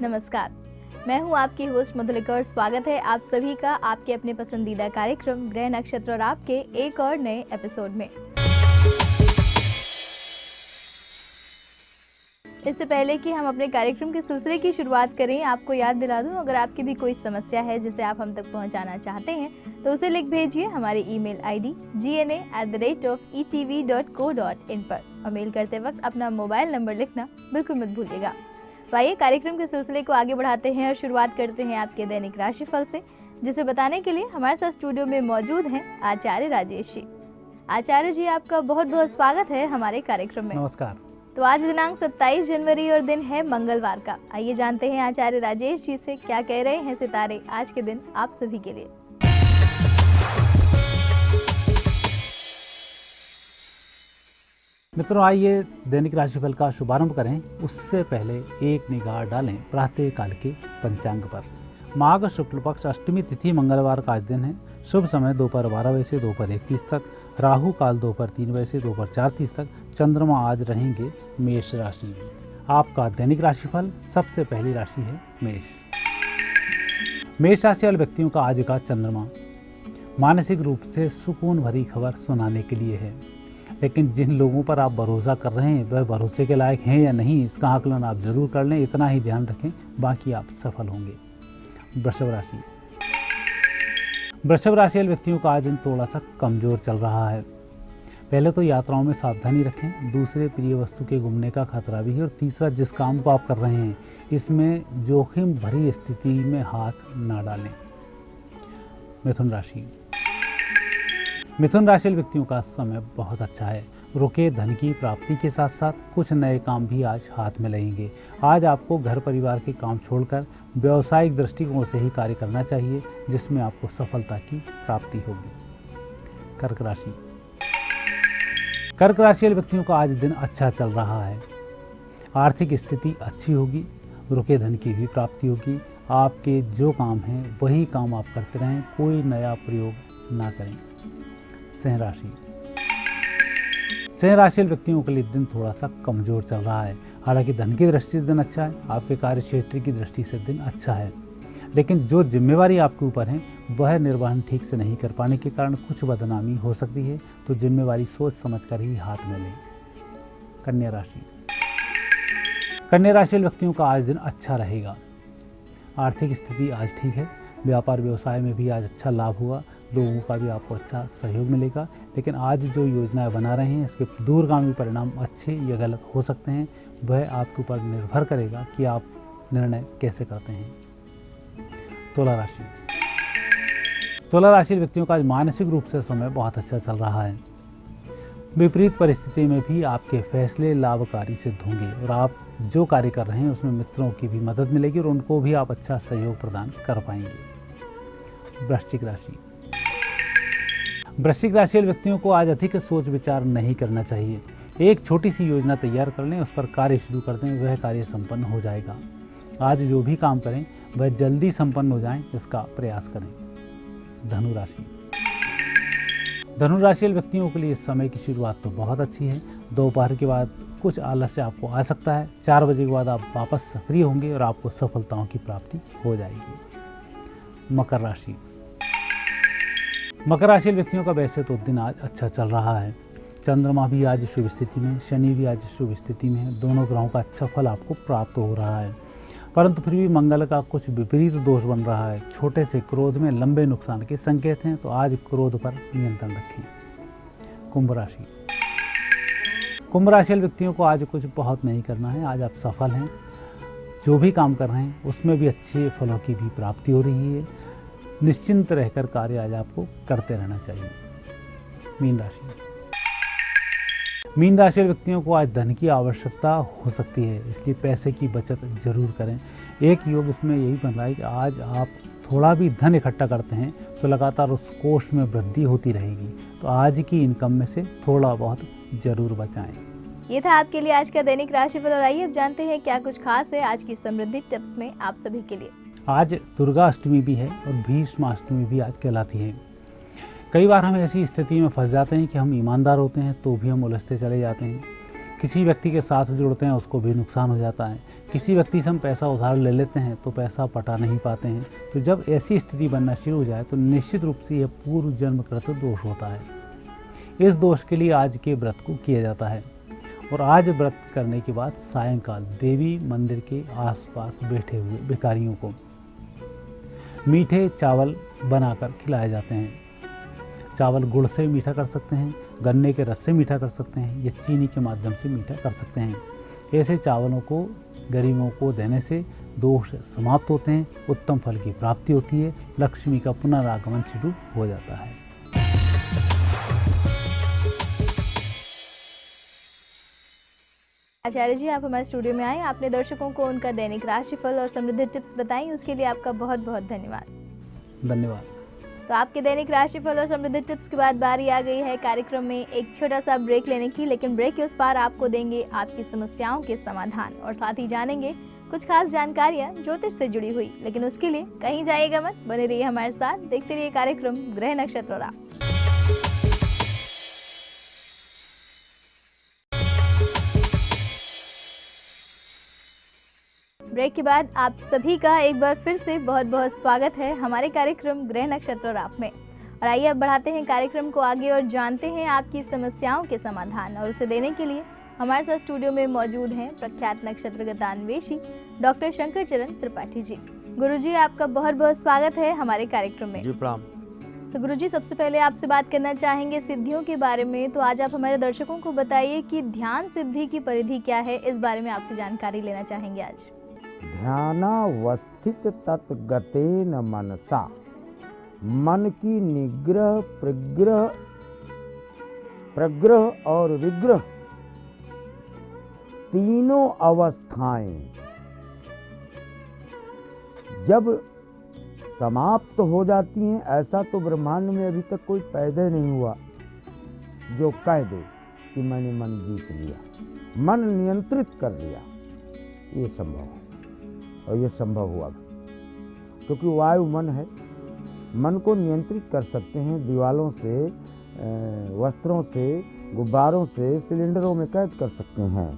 नमस्कार, मैं हूं आपकी होस्ट मधुलिका और स्वागत है आप सभी का आपके अपने पसंदीदा कार्यक्रम ग्रह नक्षत्र और आपके एक और नए एपिसोड में। इससे पहले कि हम अपने कार्यक्रम के सिलसिले की शुरुआत करें, आपको याद दिला दूं, अगर आपकी भी कोई समस्या है जिसे आप हम तक पहुंचाना चाहते हैं तो उसे लिख भेजिए हमारी ईमेल आईडी gna@etv.co.in पर और मेल करते वक्त अपना मोबाइल नंबर लिखना बिल्कुल मत भूलिएगा। तो आइए कार्यक्रम के सिलसिले को आगे बढ़ाते हैं और शुरुआत करते हैं आपके दैनिक राशिफल से, जिसे बताने के लिए हमारे साथ स्टूडियो में मौजूद हैं आचार्य राजेश जी। आचार्य जी, आपका बहुत बहुत स्वागत है हमारे कार्यक्रम में। नमस्कार। तो आज दिनांक 27 जनवरी और दिन है मंगलवार का। आइए जानते हैं आचार्य राजेश जी से क्या कह रहे हैं सितारे आज के दिन आप सभी के लिए। मित्रों, आइए दैनिक राशिफल का शुभारंभ करें। उससे पहले एक निगाह डालें प्रातः काल के पंचांग पर। माघ शुक्ल पक्ष अष्टमी तिथि मंगलवार का आज दिन है। शुभ समय दोपहर 12 बजे से दोपहर 1:30 तक, राहु काल दोपहर 3 बजे से दोपहर 4:30 तक। चंद्रमा आज रहेंगे मेष राशि में। आपका दैनिक राशिफल, सबसे पहली राशि है मेष। मेष राशि वाले व्यक्तियों का आज का चंद्रमा मानसिक रूप से सुकून भरी खबर सुनाने के लिए है, लेकिन जिन लोगों पर आप भरोसा कर रहे हैं वह भरोसे के लायक हैं या नहीं, इसका आकलन आप जरूर कर लें। इतना ही ध्यान रखें, बाकी आप सफल होंगे। वृषभ राशि। वृषभ राशि वाले व्यक्तियों का आज दिन थोड़ा सा कमजोर चल रहा है। पहले तो यात्राओं में सावधानी रखें, दूसरे प्रिय वस्तु के गुमने का खतरा भी है, और तीसरा जिस काम को आप कर रहे हैं इसमें जोखिम भरी स्थिति में हाथ ना डालें। मिथुन राशि। मिथुन राशि वाले व्यक्तियों का समय बहुत अच्छा है। रुके धन की प्राप्ति के साथ साथ कुछ नए काम भी आज हाथ में लगेंगे। आज आपको घर परिवार के काम छोड़कर व्यावसायिक दृष्टिकोण से ही कार्य करना चाहिए, जिसमें आपको सफलता की प्राप्ति होगी। कर्क राशि। कर्क राशि वाले व्यक्तियों का आज दिन अच्छा चल रहा है। आर्थिक स्थिति अच्छी होगी, रुके धन की भी प्राप्ति होगी। आपके जो काम हैं वही काम आप करते रहें, कोई नया प्रयोग ना करें। सिंह राशि। सिंह राशि व्यक्तियों के लिए दिन थोड़ा सा कमजोर चल रहा है। हालांकि धन की दृष्टि से दिन अच्छा है, आपके कार्य क्षेत्र की दृष्टि से दिन अच्छा है, लेकिन जो जिम्मेवारी आपके ऊपर है वह निर्वहन ठीक से नहीं कर पाने के कारण कुछ बदनामी हो सकती है, तो जिम्मेवारी सोच समझकर ही हाथ में लें। कन्या राशि। कन्या राशि व्यक्तियों का आज दिन अच्छा रहेगा। आर्थिक स्थिति आज ठीक है। व्यापार व्यवसाय में भी आज अच्छा लाभ होगा, लोगों का भी आपको अच्छा सहयोग मिलेगा, लेकिन आज जो योजनाएं बना रहे हैं इसके दूरगामी परिणाम अच्छे या गलत हो सकते हैं। वह आपके ऊपर निर्भर करेगा कि आप निर्णय कैसे करते हैं। तुला राशि। तुला राशि व्यक्तियों का आज मानसिक रूप से समय बहुत अच्छा चल रहा है। विपरीत परिस्थिति में भी आपके फैसले लाभकारी सिद्ध होंगे, और आप जो कार्य कर रहे हैं उसमें मित्रों की भी मदद मिलेगी और उनको भी आप अच्छा सहयोग प्रदान कर पाएंगे। वृश्चिक राशि। वृश्चिक राशि वाले व्यक्तियों को आज अधिक सोच विचार नहीं करना चाहिए। एक छोटी सी योजना तैयार कर लें, उस पर कार्य शुरू कर दें, वह कार्य संपन्न हो जाएगा। आज जो भी काम करें वह जल्दी संपन्न हो जाएं, इसका प्रयास करें। धनु राशि। धनु राशि वाले व्यक्तियों के लिए इस समय की शुरुआत तो बहुत अच्छी है। दोपहर के बाद कुछ आलस्य आपको आ सकता है, 4 बजे के बाद आप वापस सक्रिय होंगे और आपको सफलताओं की प्राप्ति हो जाएगी। मकर राशि। मकर राशि व्यक्तियों का वैसे तो दिन आज अच्छा चल रहा है। चंद्रमा भी आज शुभ स्थिति में, शनि भी आज शुभ स्थिति में है। दोनों ग्रहों का अच्छा फल आपको प्राप्त हो रहा है, परंतु फिर भी मंगल का कुछ विपरीत दोष बन रहा है। छोटे से क्रोध में लंबे नुकसान के संकेत हैं, तो आज क्रोध पर नियंत्रण रखें। कुंभ राशि। कुंभ राशि व्यक्तियों को आज कुछ बहुत नहीं करना है। आज आप सफल हैं, जो भी काम कर रहे हैं उसमें भी अच्छे फलों की भी प्राप्ति हो रही है। निश्चिंत रहकर कार्य आज आपको करते रहना चाहिए। मीन राशि। मीन राशि व्यक्तियों को आज धन की आवश्यकता हो सकती है, इसलिए पैसे की बचत जरूर करें। एक योग इसमें यही बन रहा है कि आज आप थोड़ा भी धन इकट्ठा करते हैं तो लगातार उस कोष में वृद्धि होती रहेगी, तो आज की इनकम में से थोड़ा बहुत जरूर बचाएं। ये था आपके लिए आज का दैनिक राशिफल, और आइए अब जानते हैं क्या कुछ खास है आज की समृद्धि टिप्स में आप सभी के लिए। आज दुर्गा अष्टमी भी है और भीष्माष्टमी भी आज कहलाती है। कई बार हम ऐसी स्थिति में फंस जाते हैं कि हम ईमानदार होते हैं तो भी हम उलझते चले जाते हैं। किसी व्यक्ति के साथ जुड़ते हैं उसको भी नुकसान हो जाता है। किसी व्यक्ति से हम पैसा उधार ले लेते हैं तो पैसा पटा नहीं पाते हैं। तो जब ऐसी स्थिति बनना शुरू हो जाए तो निश्चित रूप से यह पूर्व जन्मकृत दोष होता है। इस दोष के लिए आज के व्रत को किया जाता है और आज व्रत करने के बाद सायंकाल देवी मंदिर के आसपास बैठे हुए भिखारियों को मीठे चावल बनाकर खिलाए जाते हैं। चावल गुड़ से मीठा कर सकते हैं, गन्ने के रस से मीठा कर सकते हैं या चीनी के माध्यम से मीठा कर सकते हैं। ऐसे चावलों को गरीबों को देने से दोष समाप्त होते हैं, उत्तम फल की प्राप्ति होती है, लक्ष्मी का पुनरागमन शुरू हो जाता है। आचार्य जी, आप हमारे स्टूडियो में आए, आपने दर्शकों को उनका दैनिक राशिफल और समृद्धि टिप्स बताई, उसके लिए आपका बहुत बहुत धन्यवाद। धन्यवाद। तो आपके दैनिक राशिफल और समृद्धि टिप्स के बाद बारी आ गई है कार्यक्रम में एक छोटा सा ब्रेक लेने की, लेकिन ब्रेक के उस पार आपको देंगे आपकी समस्याओं के समाधान और साथ ही जानेंगे कुछ खास जानकारियां ज्योतिष से जुड़ी हुई। लेकिन उसके लिए कहीं जाइएगा मत, बने रहिए हमारे साथ, देखते रहिए कार्यक्रम ग्रह नक्षत्र और आप। ब्रेक के बाद आप सभी का एक बार फिर से बहुत बहुत स्वागत है हमारे कार्यक्रम ग्रह नक्षत्र और आप में। और आइए अब बढ़ाते हैं कार्यक्रम को आगे और जानते हैं आपकी समस्याओं के समाधान। और उसे देने के लिए हमारे साथ स्टूडियो में मौजूद हैं प्रख्यात नक्षत्र गतान्वेषी डॉक्टर शंकर चरण त्रिपाठी जी। गुरुजी, आपका बहुत बहुत स्वागत है हमारे कार्यक्रम में। जी प्रणाम। तो गुरुजी, सबसे पहले आपसे बात करना चाहेंगे सिद्धियों के बारे में। तो आज आप हमारे दर्शकों को बताइए कि ध्यान सिद्धि की परिधि क्या है, इस बारे में आपसे जानकारी लेना चाहेंगे आज। ध्यानावस्थित तत्गतेन मनसा, मन की निग्रह प्रग्रह और विग्रह तीनों अवस्थाएं जब समाप्त हो जाती हैं, ऐसा तो ब्रह्मांड में अभी तक कोई पैदा नहीं हुआ जो कह दे कि मैंने मन जीत लिया, मन नियंत्रित कर लिया। ये संभव है और ये संभव हुआ क्योंकि वायु मन है, मन को नियंत्रित कर सकते हैं। दीवालों से, वस्त्रों से, गुब्बारों से, सिलेंडरों में कैद कर सकते हैं,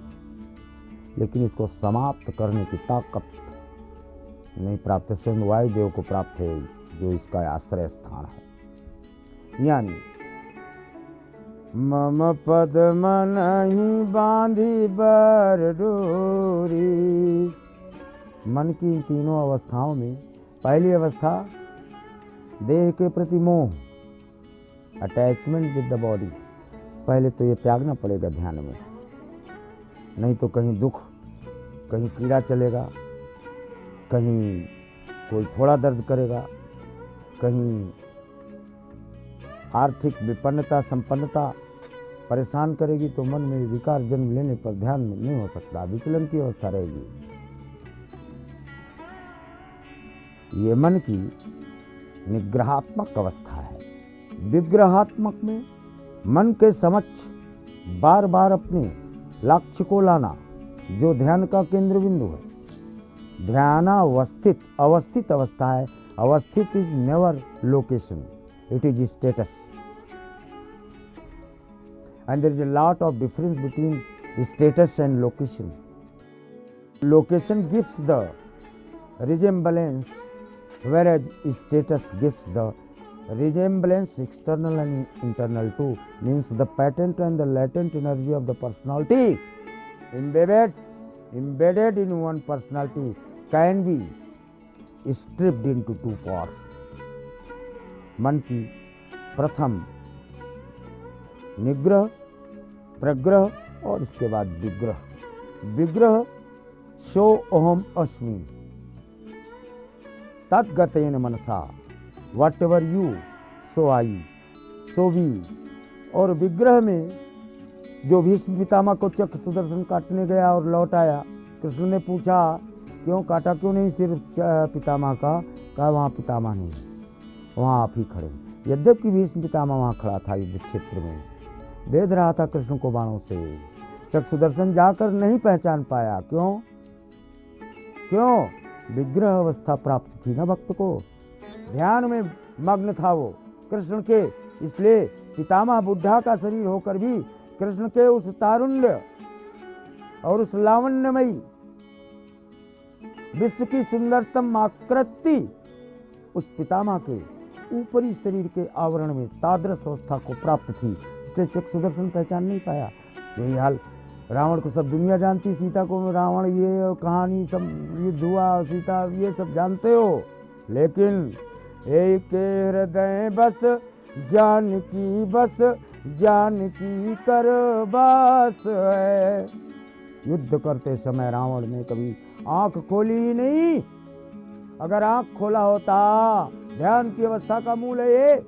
लेकिन इसको समाप्त करने की ताकत नहीं प्राप्त है। स्वयं वायुदेव को प्राप्त है जो इसका आश्रय स्थान है। यानी मम पद मनहि बांधी बर डोरी, मन की इन तीनों अवस्थाओं में पहली अवस्था देह के प्रति मोह, अटैचमेंट विद द बॉडी। पहले तो ये त्यागना पड़ेगा ध्यान में, नहीं तो कहीं दुख, कहीं कीड़ा चलेगा, कहीं कोई थोड़ा दर्द करेगा, कहीं आर्थिक विपन्नता संपन्नता परेशान करेगी, तो मन में विकार जन्म लेने पर ध्यान में नहीं हो सकता, विचलन की अवस्था रहेगी। ये मन की निग्रहात्मक अवस्था है। विग्रहात्मक में मन के समक्ष बार बार अपने लक्ष्य को लाना, जो ध्यान का केंद्र बिंदु है। ध्यानावस्थित, अवस्थित अवस्था है। अवस्थित is never location, it is status, and there is a lot of difference between status and location. Location gives the resemblance, whereas status gives the resemblance, external and internal too, means the patent and the latent energy of the personality embedded in one personality can be stripped into two parts. मन की प्रथम निग्रह, प्रग्रह और इसके बाद विग्रह। विग्रह सो अहम अस्मि तद्गतेन मनसा, whatever you so I so we. और विग्रह में जो भीष्म पितामह को चक्र सुदर्शन काटने गया और लौट आया, कृष्ण ने पूछा क्यों काटा, क्यों नहीं सिर पितामह का? कहा वहाँ पितामह नहीं, वहाँ आप ही खड़े। यद्यपि भीष्म पितामह वहाँ खड़ा था युद्ध क्षेत्र में, भेद रहा था कृष्ण को बाणों से। चक्र सुदर्शन जाकर नहीं पहचान पाया। क्यों? विग्रह अवस्था प्राप्त थी ना भक्त को, ध्यान में मग्न था वो कृष्ण के, इसलिए पितामह बुद्धा का शरीर होकर भी कृष्ण के उस तारुण्य और उस लावण्यमयी विश्व की सुंदरतम आकृति उस पितामह के ऊपरी शरीर के आवरण में तादृश अवस्था को प्राप्त थी, इसलिए चक सुदर्शन पहचान नहीं पाया। यही हाल रावण को सब दुनिया जानती, सीता को रावण ये कहानी सब युद्ध हुआ, सीता ये सब जानते हो, लेकिन एक हृदय बस जानकी बस जानकी कर बास है। युद्ध करते समय रावण ने कभी आंख खोली ही नहीं। अगर आंख खोला होता, ध्यान की अवस्था का मूल है ये,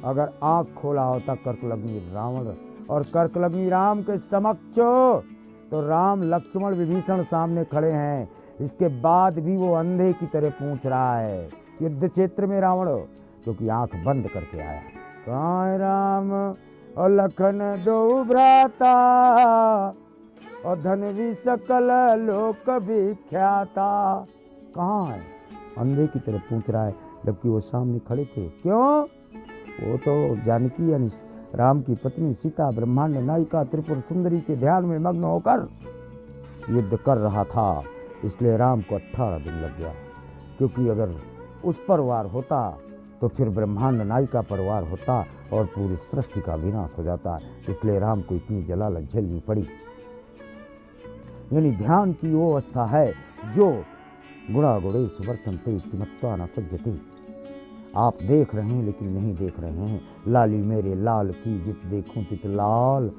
अगर आंख खोला होता कर्कलग्नि रावण और कर्कलग्नि राम के समक्ष, तो राम लक्ष्मण विभीषण सामने खड़े हैं, इसके बाद भी वो अंधे की तरह पूछ रहा है युद्ध क्षेत्र में रावण, क्योंकि आंख बंद करके आया। कहाँ है राम और लखन दो भ्राता और धन भी सकल लोक विख्याता, कहाँ है? अंधे की तरह पूछ रहा है, जबकि वो सामने खड़े थे। क्यों? वो तो जानकी यानी राम की पत्नी सीता ब्रह्मांड नायिका त्रिपुर सुंदरी के ध्यान में मग्न होकर युद्ध कर रहा था, इसलिए राम को 18 दिन लग गया। क्योंकि अगर उस पर वार होता तो फिर ब्रह्मांड नायिका पर वार होता और पूरी सृष्टि का विनाश हो जाता, इसलिए राम को इतनी जलालत झेलनी पड़ी। यानी ध्यान की वो अवस्था है जो गुणा गुणे सुवर्तन्ते तिमत्वा न सज्जते। आप देख रहे हैं लेकिन नहीं देख रहे हैं। लाली मेरे लाल की जित देखूं तित लाल,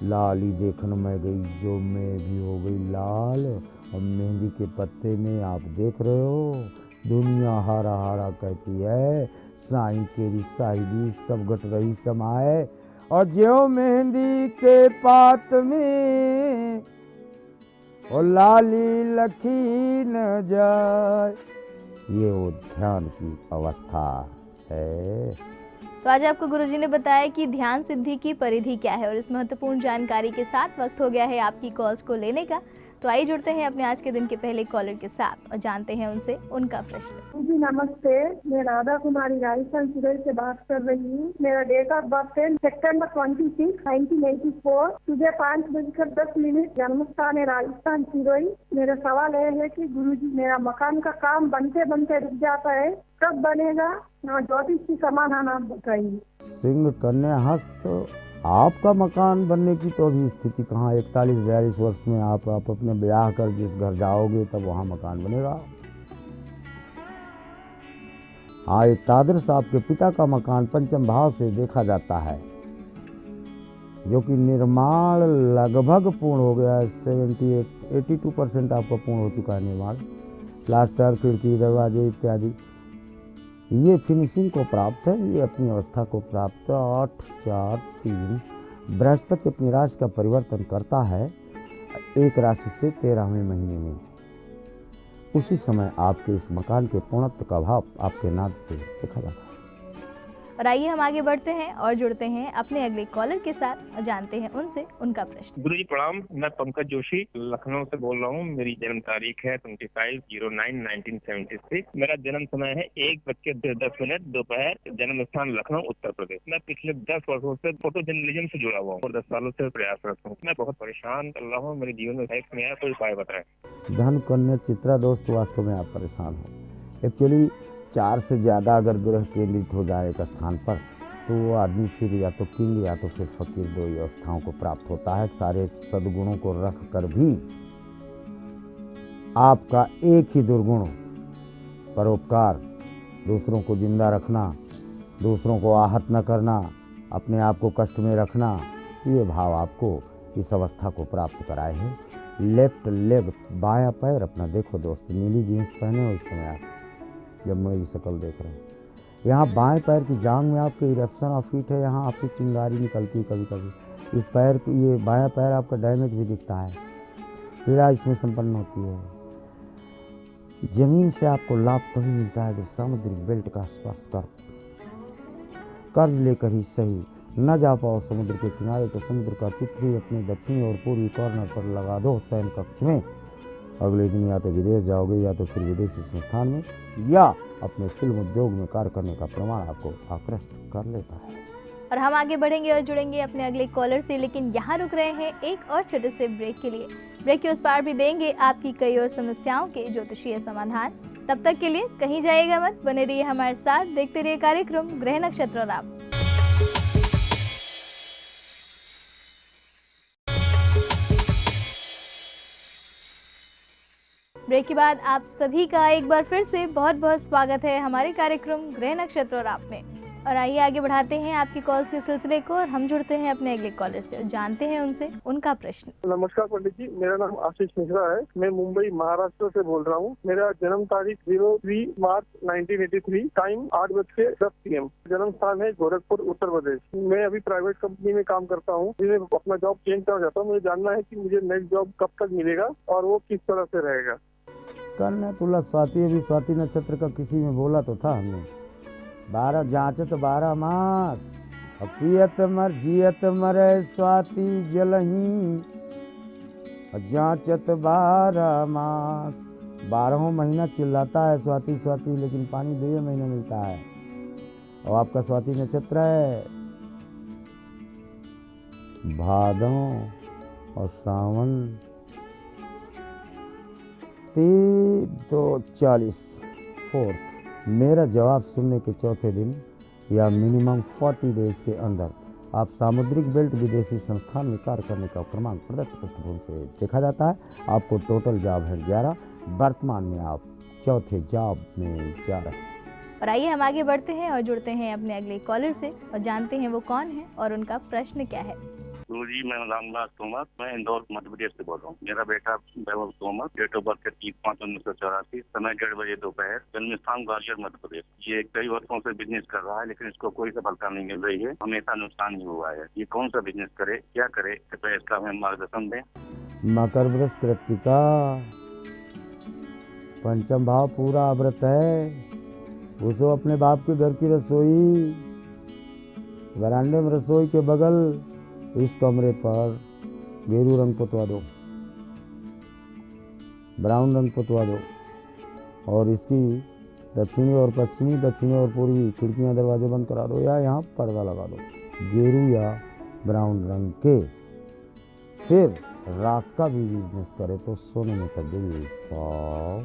लाली देखन में गई जो मैं भी हो गई लाल। और मेहंदी के पत्ते में आप देख रहे हो दुनिया हारा हारा कहती है, साईं केरी साहिबी सब घट रही समाए। और ज्यों मेहंदी के पात में और लाली लखी न जाए, ये वो ध्यान की अवस्था है। तो आज आपको गुरुजी ने बताया कि ध्यान सिद्धि की परिधि क्या है, और इस महत्वपूर्ण जानकारी के साथ वक्त हो गया है आपकी कॉल्स को लेने का। तो आइए जुड़ते हैं अपने आज के दिन के पहले कॉलर के साथ और जानते हैं उनसे उनका प्रश्न। जी नमस्ते, मैं राधा कुमारी राजस्थान चिरई से बात कर रही हूँ। मेरा डेट ऑफ बर्थ है सितंबर 26, 1984, सुबह 5:10 जन्म स्थान है राजस्थान चिरई। मेरा सवाल यह है कि गुरुजी, मेरा मकान का काम बनते बनते रुक जाता है, कब बनेगा? ज्योतिष की समाधान आप बताइए। सिंह कन्या हस्त, आपका मकान बनने की तो अभी स्थिति कहाँ। 41-42 वर्ष में आप अपने ब्याह कर जिस घर जाओगे तब वहाँ मकान बनेगा। हाँ, एक तादृश आपके पिता का मकान पंचम भाव से देखा जाता है, जो कि निर्माण लगभग पूर्ण हो गया है। 82% आपका पूर्ण हो चुका है निर्माण। प्लास्टर, खिड़की, दरवाजे इत्यादि ये फिनिशिंग को प्राप्त है। ये अपनी अवस्था को प्राप्त 8-4-3 बृहस्पति अपनी राशि का परिवर्तन करता है एक राशि से 13वें महीने में। उसी समय आपके इस मकान के पूर्णत्व का भाव आपके नाद से देखा जाता है। और आइए हम आगे बढ़ते हैं और जुड़ते हैं अपने अगले कॉलर के साथ और जानते हैं उनसे उनका प्रश्न। गुरुजी प्रणाम, मैं पंकज जोशी लखनऊ से बोल रहा हूँ। मेरी जन्म तारीख है 25/09/1976। मेरा जन्म समय है 1:10 दोपहर। जन्म स्थान लखनऊ उत्तर प्रदेश। मैं पिछले 10 वर्षों से फोटो जर्नलिज्म से जुड़ा हुआ हूँ और 10 सालों से प्रयासरत हूँ। मैं बहुत परेशान चल रहा हूँ, मेरे जीवन में में आया, कोई उपाय बताएं। धन कन्या चित्रा दोस्त, वास्तव में आप परेशान हो। एक्चुअली 4 से ज़्यादा अगर ग्रह केंद्रित हो जाए एक स्थान पर तो वो आदमी फिर या तो किंग या तो फिर फकीर, दो ही अवस्थाओं को प्राप्त होता है। सारे सद्गुणों को रख कर भी आपका एक ही दुर्गुण, परोपकार, दूसरों को जिंदा रखना, दूसरों को आहत न करना, अपने आप को कष्ट में रखना, ये भाव आपको इस अवस्था को प्राप्त कराए हैं। लेफ्ट लेग, बायां पैर अपना देखो दोस्त, नीली जीन्स पहने हो इस समय आप जब मेरी शक्ल देख रहे हैं। यहाँ बाएं पैर की जांघ में आपके इरेप्शन ऑफ फीट है, यहाँ आपकी चिंगारी निकलती है कभी कभी। इस पैर को, ये बायां पैर आपका डैमेज भी दिखता है, पीड़ा इसमें संपन्न होती है। जमीन से आपको लाभ तभी मिलता है जब समुद्री बेल्ट का स्पर्श कर कर्ज लेकर ही सही न जा पाओ समुद्र के किनारे तो समुद्र का चित्र ही अपने दक्षिणी और पूर्वी कॉर्नर पर लगा दो शयन कक्ष में। अगले दिन या तो विदेश जाओगे या तो फिर विदेशी संस्थान में या अपने फिल्म उद्योग में कार्य करने का प्रमाण आपको आकृष्ट कर लेता है। और हम आगे बढ़ेंगे और जुड़ेंगे अपने अगले कॉलर से, लेकिन यहाँ रुक रहे हैं एक और छोटे से ब्रेक के लिए। ब्रेक के उस पार भी देंगे आपकी कई और समस्याओं के ज्योतिषीय समाधान। तब तक के लिए कहीं जाइएगा मत, बने रहिए हमारे साथ, देखते रहिए कार्यक्रम ग्रह नक्षत्र और आप। ब्रेक के बाद आप सभी का एक बार फिर से बहुत बहुत स्वागत है हमारे कार्यक्रम ग्रह नक्षत्र और आप में। और आइए आगे बढ़ाते हैं आपकी कॉल्स के सिलसिले को और हम जुड़ते हैं अपने अगले कॉलर से और जानते हैं उनसे उनका प्रश्न। नमस्कार पंडित जी, मेरा नाम आशीष मिश्रा है। मैं मुंबई महाराष्ट्र से बोल रहा हूँ। मेरा जन्म तारीख 03 मार्च 1983, टाइम 8:10 PM। जन्म स्थान है गोरखपुर, उत्तर प्रदेश। मैं अभी प्राइवेट कंपनी में काम करता हूँ। मैं अपना जॉब चेंज करना चाहता हूँ। मुझे जानना है कि मुझे नेक्स्ट जॉब कब तक मिलेगा और वो किस तरह से रहेगा। कन्या तुला स्वाति, अभी स्वाति नक्षत्र का किसी में बोला तो था हमने। 12 जांचत 12 मास, पियत मर जियत मरे स्वाति जलही, जांचत 12 मास। 12 महीना चिल्लाता है स्वाति स्वाति, लेकिन पानी 2 महीने मिलता है। और आपका स्वाति नक्षत्र है भादों और सावन। 3-2-40 4th। मेरा जवाब सुनने के चौथे दिन या मिनिमम 40 डेज के अंदर आप सामुद्रिक बेल्ट विदेशी संस्थान में कार्य करने का क्रमांक प्रदत्त पृष्ठभूमि से देखा जाता है। आपको टोटल जॉब है 11। वर्तमान में आप चौथे जॉब में जा रहे हैं। और आइए हम आगे बढ़ते हैं और जुड़ते हैं अपने अगले कॉलर से और जानते हैं वो कौन है और उनका प्रश्न क्या है। जी, मैं रामदास तोमर, मैं इंदौर मध्य प्रदेश से बोल रहा हूँ। मेरा बेटा वैभव तोमर, डेट ऑफ बर्थ 30/5/1984, समय 1:30 बजे दोपहर, जन्म स्थान ग्वालियर मध्य प्रदेश। ये कई वर्षों से बिजनेस कर रहा है, लेकिन इसको कोई सफलता नहीं मिल रही है, हमेशा नुकसान ही हुआ है। ये कौन सा बिजनेस करे, क्या करे, कृपया इसका हमें मार्गदर्शन दें। मकर वृष कृत्तिका, पंचम भाव पूरा व्रत है। उसको अपने बाप के घर की रसोई, वरांडे में रसोई के बगल इस कमरे पर गेरू रंग पुतवा दो, ब्राउन रंग पुतवा दो, और इसकी दक्षिणी और पश्चिमी, दक्षिणी और पूर्वी खिड़कियां दरवाजे बंद करा दो या यहाँ पर्दा लगा दो गेरू या ब्राउन रंग के। फिर राख का भी बिजनेस करे तो सोने में तब्दील पाओ।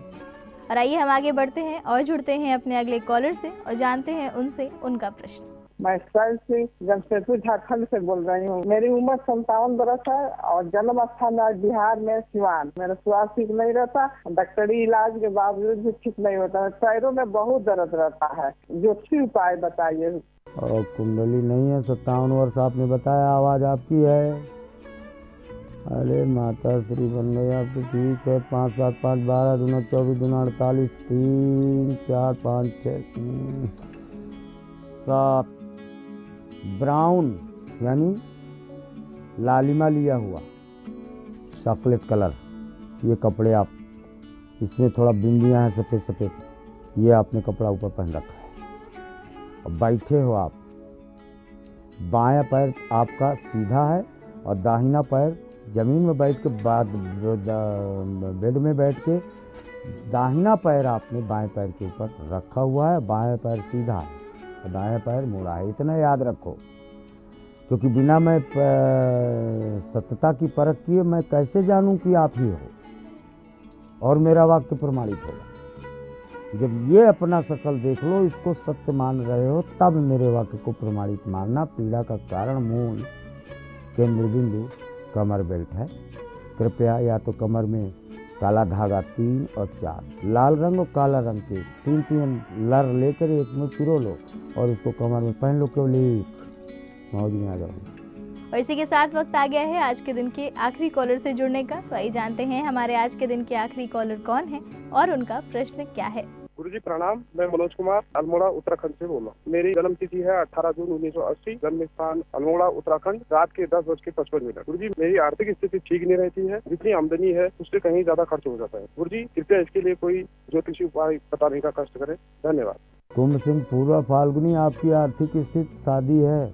और आइए हम आगे बढ़ते हैं और जुड़ते हैं अपने अगले कॉलर से और जानते हैं उनसे उनका प्रश्न। मैं स्टाइल से जमशेदपुर झारखंड से बोल रही हूँ। मेरी उम्र 57 बरस है और जन्म स्थान है बिहार में सिवान। मेरा स्वास्थ्य ठीक नहीं रहता, डॉक्टरी इलाज के बावजूद भी ठीक नहीं होता। पैरों में बहुत दर्द रहता है, जो सी उपाय बताइए। और कुंडली नहीं है, 57 वर्ष आपने बताया, आवाज़ आपकी है। अरे माता श्री बन गई आप तो ठीक है। 5 7 5 12 दूना 24 दूना 48 3 4 5 6 7। ब्राउन यानी लालिमा लिया हुआ चॉकलेट कलर, ये कपड़े आप, इसमें थोड़ा बिंदियाँ हैं सफ़ेद सफ़ेद, ये आपने कपड़ा ऊपर पहन रखा है। और बैठे हो आप, बायां पैर आपका सीधा है और दाहिना पैर ज़मीन में बैठ के बाद बेड में बैठ के दाहिना पैर आपने बाएं पैर के ऊपर रखा हुआ है, बायां पैर सीधा है और दायां पैर मुड़ा है। इतना याद रखो, क्योंकि बिना मैं सत्यता की परख किए मैं कैसे जानूं कि आप ही हो और मेरा वाक्य प्रमाणित होगा। जब ये अपना शकल देख लो, इसको सत्य मान रहे हो, तब मेरे वाक्य को प्रमाणित मानना। पीड़ा का कारण मूल केंद्र बिंदु कमर बेल्ट है। कृपया या तो कमर में काला धागा 3 और 4, लाल रंग और काला रंग के 3 लर लेकर एक में पिरो लो और इसको कमर में पहन लो। केवल एक मौज में आ जाओ। और इसी के साथ वक्त आ गया है आज के दिन के आखिरी कॉलर से जुड़ने का। तो आइए जानते हैं हमारे आज के दिन के आखिरी कॉलर कौन है और उनका प्रश्न क्या है। गुरुजी प्रणाम, मैं मनोज कुमार अल्मोड़ा उत्तराखंड से बोल रहा हूँ। मेरी जन्म तिथि है 18 जून 1980, जन्म स्थान अल्मोड़ा उत्तराखंड, रात के 10:55। गुरुजी मेरी आर्थिक स्थिति ठीक नहीं रहती है, जितनी आमदनी है उससे कहीं ज्यादा खर्च हो जाता है। गुरुजी कृपया इसके लिए कोई ज्योतिषी उपाय बताने का कष्ट करें, धन्यवाद। कुंभ सिंह पूर्वा फाल्गुनी, आपकी आर्थिक स्थिति शादी है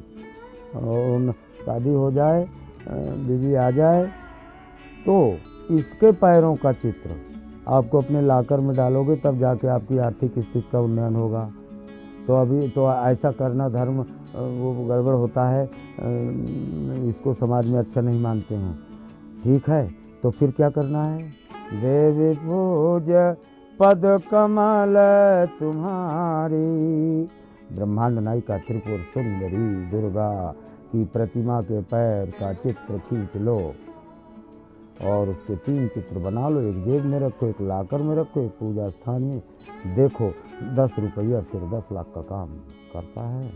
और शादी हो जाए, बीवी आ जाए तो इसके पैरों का चित्र आपको अपने लाकर में डालोगे, तब जाके आपकी आर्थिक स्थिति का उन्नयन होगा। तो अभी तो ऐसा करना धर्म वो गड़बड़ होता है, इसको समाज में अच्छा नहीं मानते हैं। ठीक है, तो फिर क्या करना है? देवी पूज पद कमल तुम्हारी, ब्रह्मांड नायिका त्रिपुर सुंदरी दुर्गा की प्रतिमा के पैर का चित्र खींच लो और उसके 3 चित्र बना लो, एक जेब में रखो, एक लाकर में रखो, एक पूजा स्थान में। देखो 10 रुपया फिर 10 लाख का काम करता है।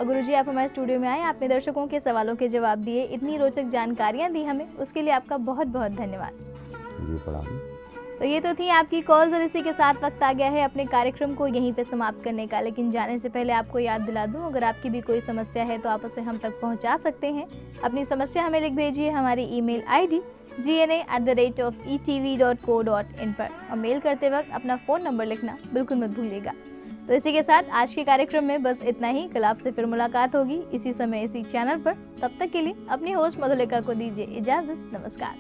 गुरुजी, आप हमारे स्टूडियो में आए, आपने दर्शकों के सवालों के जवाब दिए, इतनी रोचक जानकारियां दी हमें, उसके लिए आपका बहुत बहुत धन्यवाद। जी प्रणाम। तो ये तो थी आपकी कॉल्स और इसी के साथ वक्त आ गया है अपने कार्यक्रम को यहीं पे समाप्त करने का। लेकिन जाने से पहले आपको याद दिला दूं, अगर आपकी भी कोई समस्या है तो आप उसे हम तक पहुंचा सकते हैं। अपनी समस्या हमें लिख भेजिए हमारी ईमेल आईडी gna@etv.co.in पर, और मेल करते वक्त अपना फ़ोन नंबर लिखना बिल्कुल मत भूलिएगा। तो इसी के साथ आज के कार्यक्रम में बस इतना ही। कल आपसे फिर मुलाकात होगी इसी समय इसी चैनल पर। तब तक के लिए अपनी होस्ट मधुलिका को दीजिए इजाज़त। नमस्कार।